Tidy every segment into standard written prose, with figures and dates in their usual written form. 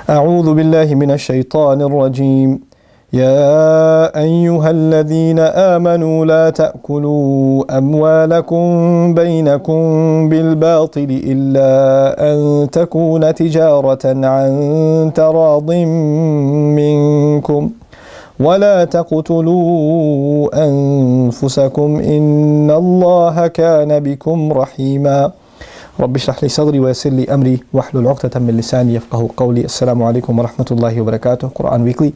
أعوذ بالله من الشيطان الرجيم. يا أيها الذين آمنوا لا تأكلوا أموالكم بينكم بالباطل إلا أن تكون تجارة عن تراض منكم ولا تقتلوا أنفسكم إن الله كان بكم رحيما. رب اشرح لي صدري ويسر لي أمري واحلل عقدة من لساني يفقهوا قولي. السلام عليكم ورحمة الله وبركاته. Quran Weekly.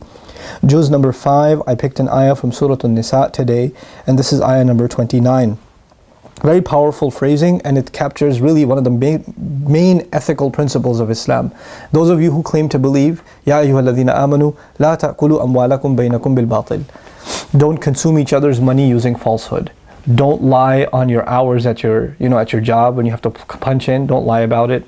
Juz number 5, I picked an ayah from Surah An-Nisa today, and this is ayah number 29. Very powerful phrasing, and it captures really one of the main ethical principles of Islam. Those of you who claim to believe, Ya ayyuhalladhina amanu, la ta'kulu amwalakum baynakum bil batil. Don't consume each other's money using falsehood. Don't lie on your hours at your job when you have to punch in. Don't lie about it.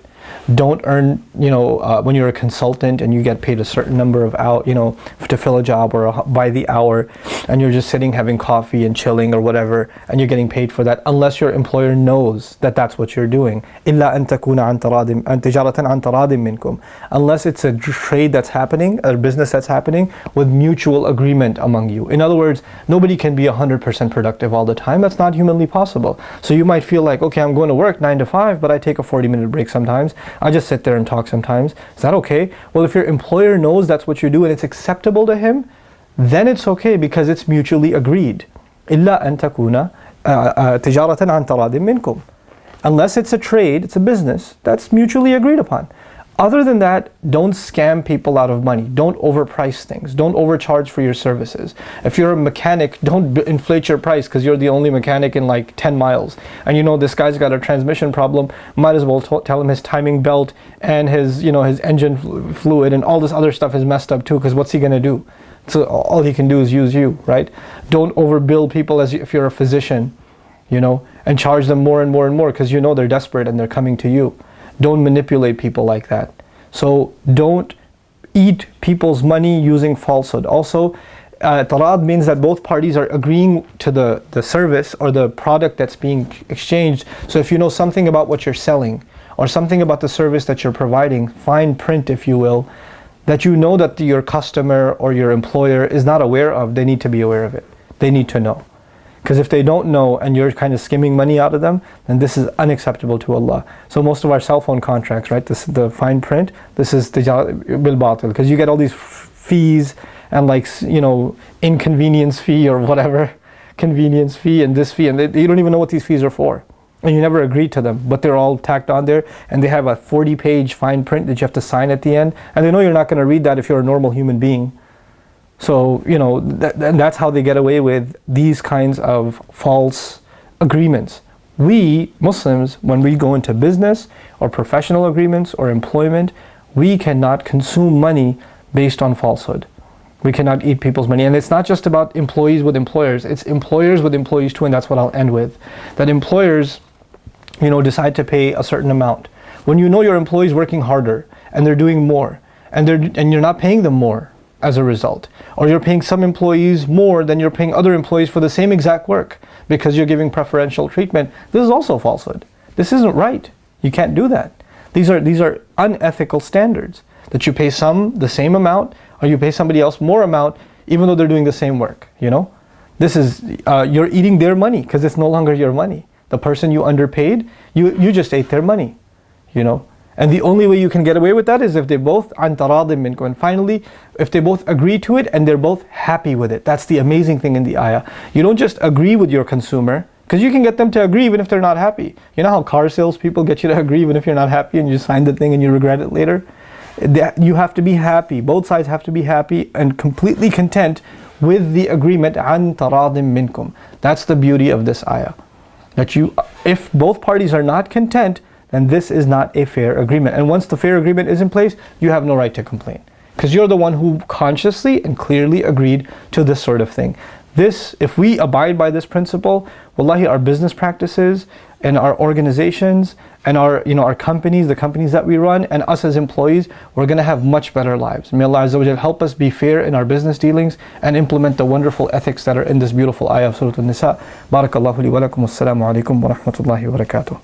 Don't earn, when you're a consultant and you get paid a certain number of hours, to fill a job or by the hour, and you're just sitting having coffee and chilling or whatever, and you're getting paid for that, unless your employer knows that that's what you're doing. إِلَّا أَن تَكُونَ عَن تِجَارَةً عَن تَرَاضٍ مِّنكُم. Unless it's a trade that's happening, a business that's happening with mutual agreement among you. In other words, nobody can be 100% productive all the time. That's not humanly possible. So you might feel like, okay, I'm going to work 9 to 5, but I take a 40-minute break sometimes. I just sit there and talk sometimes. Is that okay? Well, if your employer knows that's what you do and it's acceptable to him, then it's okay because it's mutually agreed. إِلَّا أَن تَكُونَ تِجَارَةً عَن تَرَاضٍ مِّنكُم. Unless it's a trade, it's a business, that's mutually agreed upon. Other than that, don't scam people out of money. Don't overprice things. Don't overcharge for your services. If you're a mechanic, don't inflate your price because you're the only mechanic in like 10 miles. And this guy's got a transmission problem. Might as well tell him his timing belt and his engine fluid and all this other stuff is messed up too, because what's he going to do? So all he can do is use you, right? Don't overbill people as if you're a physician, and charge them more and more and more because they're desperate and they're coming to you. Don't manipulate people like that. So don't eat people's money using falsehood. Also, tarad means that both parties are agreeing to the service or the product that's being exchanged. So if you know something about what you're selling or something about the service that you're providing, fine print if you will, that that your customer or your employer is not aware of, they need to be aware of it. They need to know. Because if they don't know and you're kind of skimming money out of them, then this is unacceptable to Allah. So most of our cell phone contracts, right, the fine print, this is bil batil, because you get all these fees and inconvenience fee or whatever, convenience fee and this fee, and you don't even know what these fees are for. And you never agreed to them, but they're all tacked on there, and they have a 40-page fine print that you have to sign at the end, and they know you're not going to read that if you're a normal human being. So, that's how they get away with these kinds of false agreements. We, Muslims, when we go into business or professional agreements or employment, we cannot consume money based on falsehood. We cannot eat people's money. And it's not just about employees with employers, it's employers with employees too, and that's what I'll end with. That employers, decide to pay a certain amount. When your employee's working harder and they're doing more, and you're not paying them more as a result, or you're paying some employees more than you're paying other employees for the same exact work because you're giving preferential treatment, this is also falsehood. This isn't right. You can't do that. These are unethical standards, that you pay some the same amount or you pay somebody else more amount even though they're doing the same work. This is you're eating their money because it's no longer your money. The person you underpaid, you just ate their money. And the only way you can get away with that is if they both عن تراضٍ منكم. And finally, if they both agree to it and they're both happy with it. That's the amazing thing in the ayah. You don't just agree with your consumer, because you can get them to agree even if they're not happy. You know how car salespeople get you to agree even if you're not happy and you sign the thing and you regret it later? You have to be happy. Both sides have to be happy and completely content with the agreement عن تراضٍ منكم. That's the beauty of this ayah. That if both parties are not content, then this is not a fair agreement. And once the fair agreement is in place, you have no right to complain. Because you're the one who consciously and clearly agreed to this sort of thing. If we abide by this principle, wallahi, our business practices and our organizations and our companies, the companies that we run, and us as employees, we're going to have much better lives. May Allah Azza wa Jal help us be fair in our business dealings and implement the wonderful ethics that are in this beautiful ayah of Surah An-Nisa. Barakallahu li wa lakum. Wassalamu alaikum wa rahmatullahi wa barakatuh.